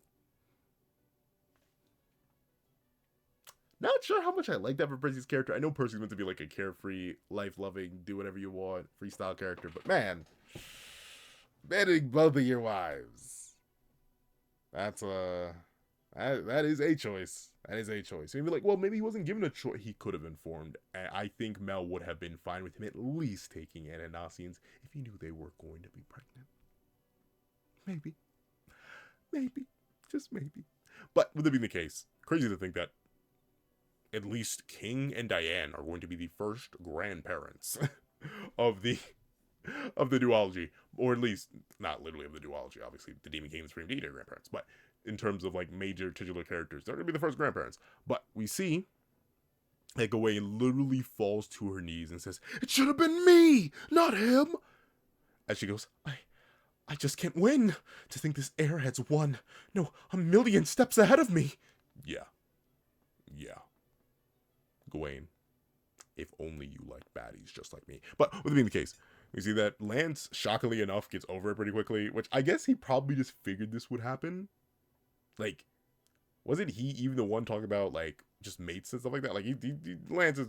Not sure how much I like that for Percy's character. I know Percy's meant to be like a carefree, life-loving, do whatever you want, freestyle character, but man, abandoning both of your wives. That is a choice. That is a choice. Maybe like, well, maybe he wasn't given a choice. He could have informed. I think Mel would have been fine with him at least taking Anne and Nassians if he knew they were going to be pregnant. Maybe. Maybe. Just maybe. But with it being the case, crazy to think that at least King and Diane are going to be the first grandparents of the duology, or at least not literally of the duology. Obviously, the Demon King and the Supreme Deity are grandparents, but in terms of like major titular characters, they're gonna be the first grandparents. But we see that Gawain literally falls to her knees and says, "It should have been me, not him." As she goes, I just can't win. To think this airhead's won. No, a million steps ahead of me. Yeah. Gawain, if only you liked baddies just like me. But with it being the case, we see that Lance, shockingly enough, gets over it pretty quickly, which I guess he probably just figured this would happen. Like, wasn't he even the one talking about, like, just mates and stuff like that? Like, Lance is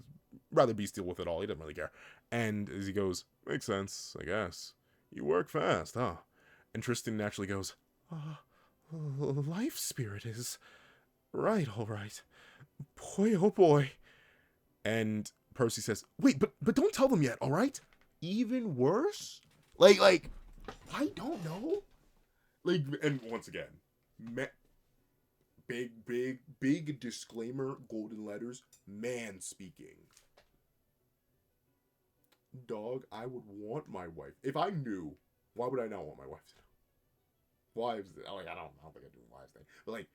rather bestial with it all. He doesn't really care. And as he goes, makes sense, I guess. You work fast, huh? And Tristan naturally goes, life spirit is... Right, all right. Boy, oh boy. And Percy says, wait, but don't tell them yet, all right? Even worse? Like, I don't know. Like, and once again, big disclaimer, golden letters, man speaking. Dog, I would want my wife. If I knew, why would I not want my wife to know? Wives, like, I don't think I do wives thing. But, like,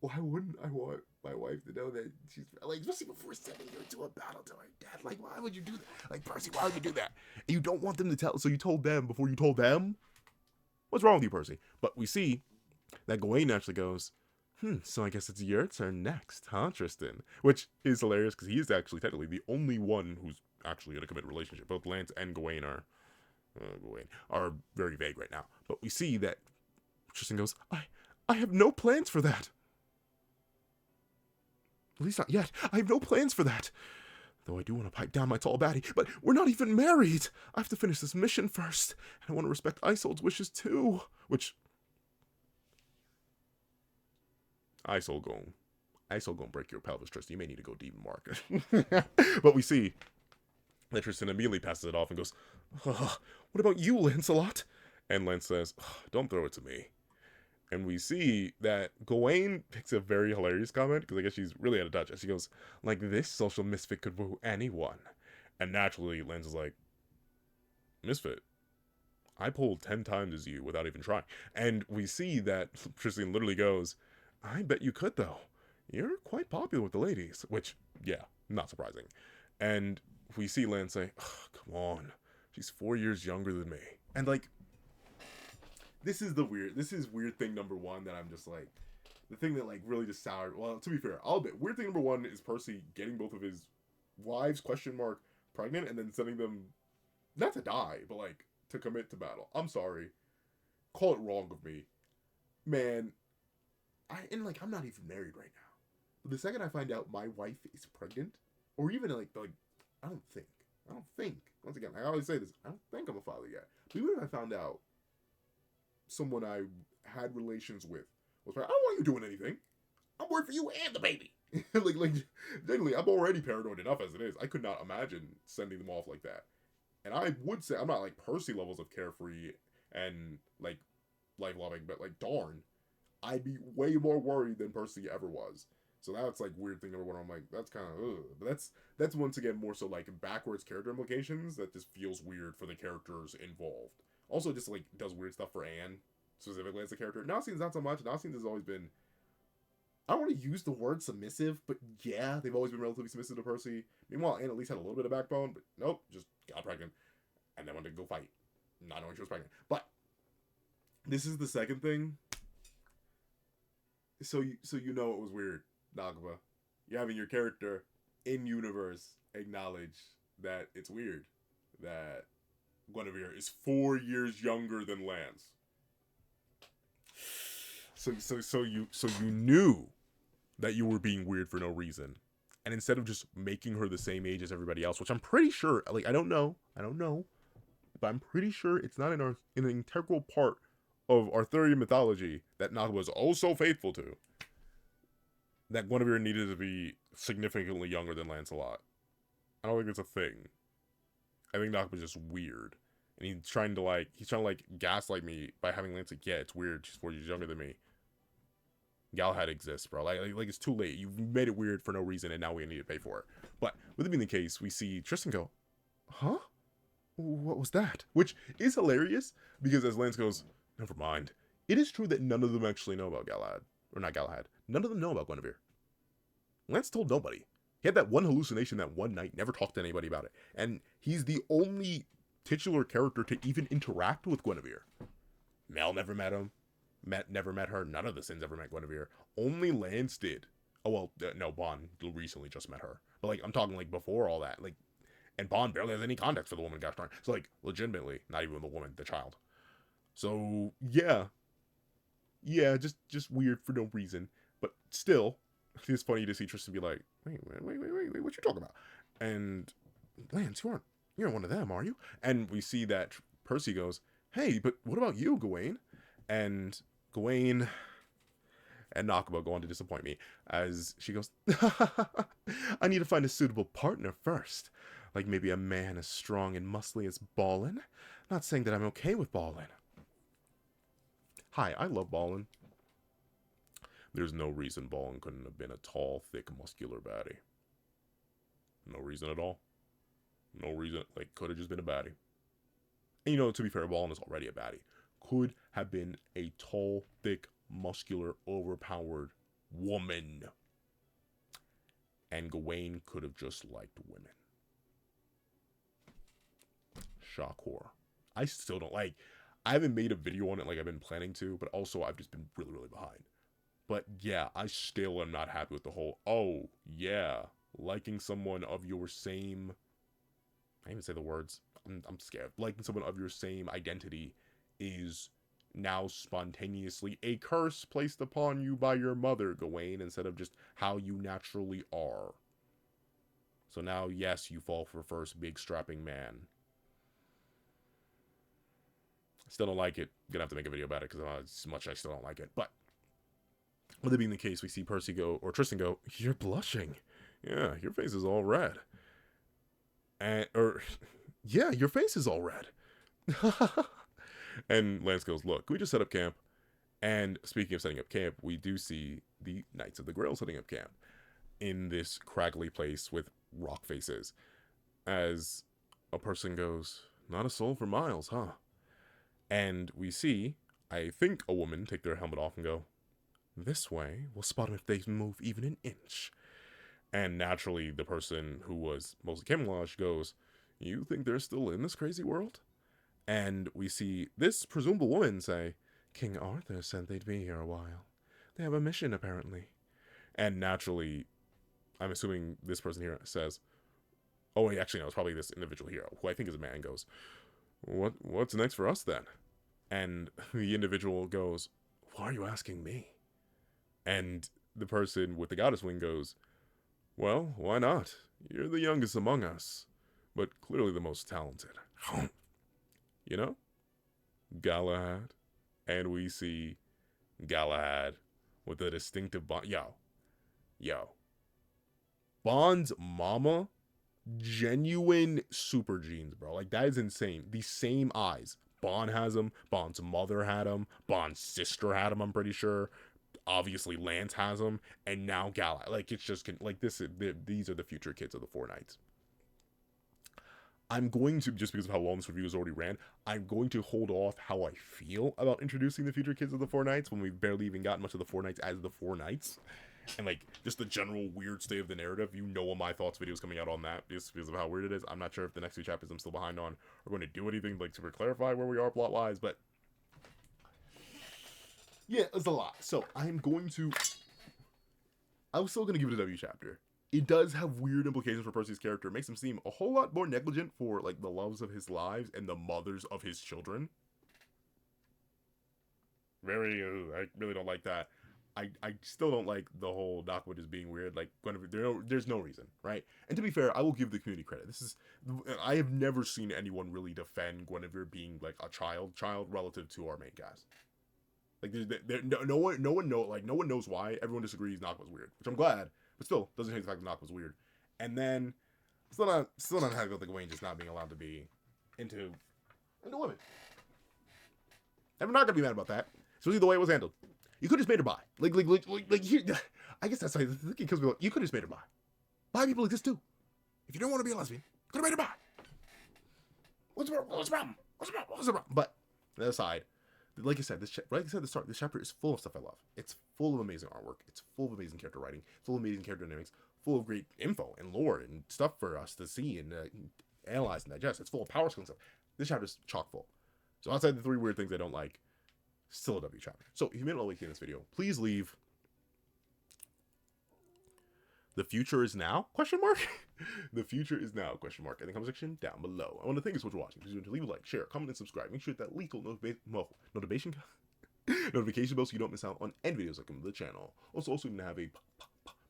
why wouldn't I want my wife to know that she's, like, especially before sending her to a battle to her dad? Like, why would you do that? Like, Percy, why would you do that? And you don't want them to tell, so you told them before you told them? What's wrong with you, Percy? But we see that Gawain actually goes, so I guess it's your turn next, huh, Tristan? Which is hilarious, because he is actually technically the only one who's actually in a committed relationship. Both Lance and Gawain are very vague right now. But we see that Tristan goes, I have no plans for that. At least not yet. I have no plans for that. Though I do want to pipe down my tall baddie. But we're not even married. I have to finish this mission first. And I want to respect Isolde's wishes too. Which... Isol gonna break your pelvis, Tristan. You may need to go deep, Mark. But we see that Tristan immediately passes it off and goes, what about you, Lancelot? And Lance says, don't throw it to me. And we see that Gawain picks a very hilarious comment, because I guess she's really out of touch. And she goes, like, this social misfit could woo anyone. And naturally, Lance is like, misfit? I pulled 10 times as you without even trying. And we see that Tristan literally goes, I bet you could, though. You're quite popular with the ladies. Which, yeah, not surprising. And we see Lance say, come on. She's 4 years younger than me. And, like, this is weird thing number one that I'm just like, the thing that like really just soured. Well, to be fair, I'll admit, weird thing number one is Percy getting both of his wives pregnant and then sending them not to die, but like to commit to battle. I'm sorry, call it wrong of me, man. I'm not even married right now. But the second I find out my wife is pregnant, or even like I don't think. Once again, I always say this. I don't think I'm a father yet. But even if I found out someone I had relations with was like, I don't want you doing anything. I'm worried for you and the baby. like, generally, I'm already paranoid enough as it is. I could not imagine sending them off like that. And I would say I'm not like Percy levels of carefree and like life loving, but like darn, I'd be way more worried than Percy ever was. So that's like weird thing number one. I'm like, that's kind of but that's once again more so like backwards character implications that just feels weird for the characters involved. Also, just like does weird stuff for Anne specifically as a character. Nalcine's not so much. Nalcine's has always been, I don't want to use the word submissive, but yeah, they've always been relatively submissive to Percy. Meanwhile, Anne at least had a little bit of backbone, but nope, just got pregnant and then went to go fight, not knowing she was pregnant. But this is the second thing. So you know it was weird, Nagaba. You're having your character in universe acknowledge that it's weird that Guinevere is 4 years younger than Lance. So you knew that you were being weird for no reason, and instead of just making her the same age as everybody else, which I'm pretty sure, like I don't know, but I'm pretty sure it's not in an integral part of Arthurian mythology that Nagaba was also faithful to, that Guinevere needed to be significantly younger than Lancelot. I don't think it's a thing. I think Nagaba's just weird. And he's trying to gaslight me by having Lance like, yeah, it's weird, she's 4 years younger than me. Galahad exists, bro. Like it's too late. You've made it weird for no reason, and now we need to pay for it. But with it being the case, we see Tristan go, huh? What was that? Which is hilarious, because as Lance goes, never mind. It is true that none of them actually know about Galahad. Or not Galahad. None of them know about Guinevere. Lance told nobody. He had that one hallucination that one night, never talked to anybody about it. And he's the only titular character to even interact with Guinevere. Mel never met him. Never met her. None of the Sins ever met Guinevere. Only Lance did. Oh, well, no, Bond recently just met her. But, like, I'm talking, like, before all that. Like, and Bond barely has any context for the woman, gosh darn. So, like, legitimately, not even the woman, the child. So, yeah. Yeah, just weird for no reason. But still, it's funny to see Tristan be like, wait, what you talking about? And, Lance, you're one of them, are you? And we see that Percy goes, hey, but what about you, Gawain? And Gawain and Nagaba go on to disappoint me as she goes, I need to find a suitable partner first. Like maybe a man as strong and muscly as Balin. Not saying that I'm okay with Balin. Hi, I love Balin. There's no reason Balin couldn't have been a tall, thick, muscular baddie. No reason at all. No reason. Like, could have just been a baddie. And you know, to be fair, Balin is already a baddie. Could have been a tall, thick, muscular, overpowered woman. And Gawain could have just liked women. Shock horror. I still don't like. I haven't made a video on it like I've been planning to, but also I've just been really, really behind. But yeah, I still am not happy with the whole, oh, yeah, liking someone of your same, I can't even say the words, I'm scared. Liking someone of your same identity is now spontaneously a curse placed upon you by your mother, Gawain, instead of just how you naturally are. So now, yes, you fall for first big strapping man. Still don't like it. Gonna have to make a video about it because as much I still don't like it. But with it being the case, we see Percy go, or Tristan go, you're blushing. Yeah, your face is all red. Yeah, your face is all red. And Lance goes, look, can we just set up camp? And speaking of setting up camp, we do see the Knights of the Grail setting up camp in this craggly place with rock faces. As a person goes, not a soul for miles, huh? And we see, I think, a woman take their helmet off and go, this way, we'll spot them if they move even an inch. And naturally, the person who was mostly camouflaged goes, you think they're still in this crazy world? And we see this presumable woman say, King Arthur said they'd be here a while. They have a mission, apparently. And naturally, I'm assuming this person here says, oh, wait, actually, no, it's probably this individual hero, who I think is a man, goes, what's next for us, then? And the individual goes, why are you asking me? And the person with the goddess wing goes, well, why not? You're the youngest among us, but clearly the most talented. You know? Galahad. And we see Galahad with a distinctive Bond. Yo. Bond's mama, genuine super genes, bro. Like, that is insane. The same eyes. Bond has them. Bond's mother had them. Bond's sister had them, I'm pretty sure. Obviously, Lance has them. And now Galahad. Like, it's just, like, these are the future kids of the Four Knights. I'm going to, just because of how long this review has already ran, I'm going to hold off how I feel about introducing the future kids of the Four Knights when we've barely even gotten much of the Four Knights as the Four Knights. And, like, just the general weird state of the narrative. You know, my thoughts videos coming out on that just because of how weird it is. I'm not sure if the next 2 chapters I'm still behind on are going to do anything, like, super clarify where we are plot-wise, but yeah, it's a lot. So, I'm still going to give it a W chapter. It does have weird implications for Percy's character. It makes him seem a whole lot more negligent for, like, the loves of his lives and the mothers of his children. I really don't like that. I still don't like the whole Knockwood just being weird. Like, Guinevere, there's no reason, right? And to be fair, I will give the community credit. I have never seen anyone really defend Guinevere being, like, a child relative to our main cast. Like, no one knows why. Everyone disagrees Knock was weird, which I'm glad, but still doesn't change the fact that Knock was weird. And then still not happy about the Gawain just not being allowed to be into women. And we're not gonna be mad about that, especially the way it was handled. You could have just made her bi. Like here, I guess that's how the thinking comes. You could have just made her bi. Bi people exist too. If you don't want to be a lesbian, you could have made her bi. What's the problem? But that aside, like I said, at the start, this chapter is full of stuff I love. It's full of amazing artwork. It's full of amazing character writing. Full of amazing character dynamics. Full of great info and lore and stuff for us to see and analyze and digest. It's full of power skills and stuff. This chapter is chock full. So outside the 3 weird things I don't like, still a W chapter. So if you made it all the way through this video, please leave "The future is now?" ? The future is now ? In the comment section down below. I want to thank you so much for watching. Please remember to leave a like, share, comment, and subscribe. Make sure that legal notification bell so you don't miss out on any videos that come to the channel. Also you can have a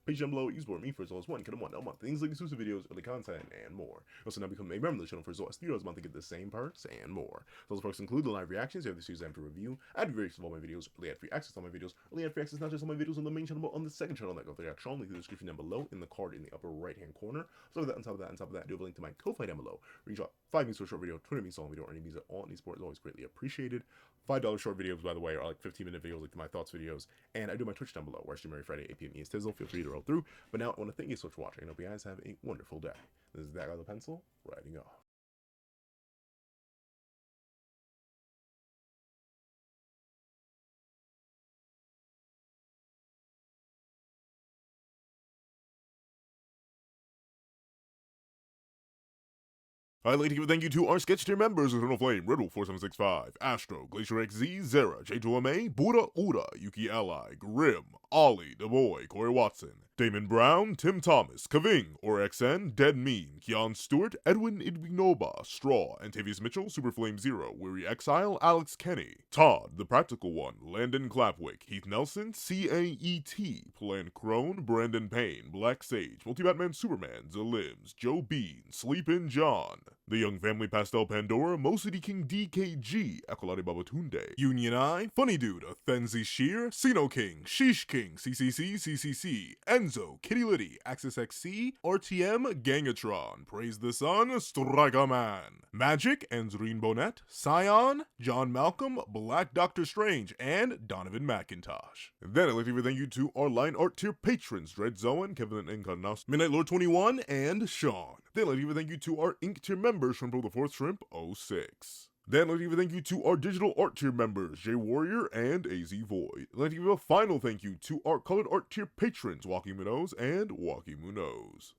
page down below. You support me for as low as $1 a month. Things like exclusive videos, early content, and more. Also now become a member of the channel for as low as $3 a month to get the same perks and more. Those perks include the live reactions, you have the series I have to review, ad reactions of all my videos, early ad free access to all my videos, early ad free access not just on my videos on the main channel, but on the second channel that go through the link in the description down below, in the card in the upper right hand corner. So on top of that, I do have a link to my Ko-Fi down below. Where you drop 5 minutes for a short video, 20 minutes long video, or any music, all any support is always greatly appreciated. $5 short videos, by the way, are like 15-minute videos, like my thoughts videos, and I do my Twitch down below, where I stream every Friday, 8 p.m. East Tizzle. Feel free to roll through. But now I want to thank you so much for watching. I hope you guys have a wonderful day. This is that guy with the pencil, writing off. I'd like to give a thank you to our sketch tier members: Eternal Flame, Riddle 4765, Astro, Glacier XZ, Zera, J2MA, Buddha Uda, Yuki Ally, Grim, Ollie, The Boy, Corey Watson, Damon Brown, Tim Thomas, Kaving, OrXN, Dead Mean, Keon Stewart, Edwin Idwinoba, Straw, Antavius Mitchell, Superflame Zero, Weary Exile, Alex Kenny, Todd, The Practical One, Landon Clapwick, Heath Nelson, CAET, Plan Crone, Brandon Payne, Black Sage, Multi-Batman Superman, Zalims, Joe Bean, Sleepin' John, The Young Family Pastel Pandora, Mosity King DKG, Ecolati Babatunde, Union Eye, Funny Dude, Athenzi Shear, Sino King, Sheesh King, CCC, Enzo, Kitty Liddy, Axis XC, RTM, Gangatron, Praise the Sun, Striker Man, Magic, Anzreen Bonnet, Scion, John Malcolm, Black Doctor Strange, and Donovan McIntosh. And then I'd like to give a thank you to our line art tier patrons: Dread Zoan, Kevin Encarnaus, Midnight Lord 21, and Sean. Then I'd like to give a thank you to our Ink tier members: Shrimp the Fourth Shrimp 06. Then let's give a thank you to our digital art tier members, J Warrior and AZ Void. Let's give a final thank you to our colored art tier patrons, Walkie Munoz and Walkie Munoz.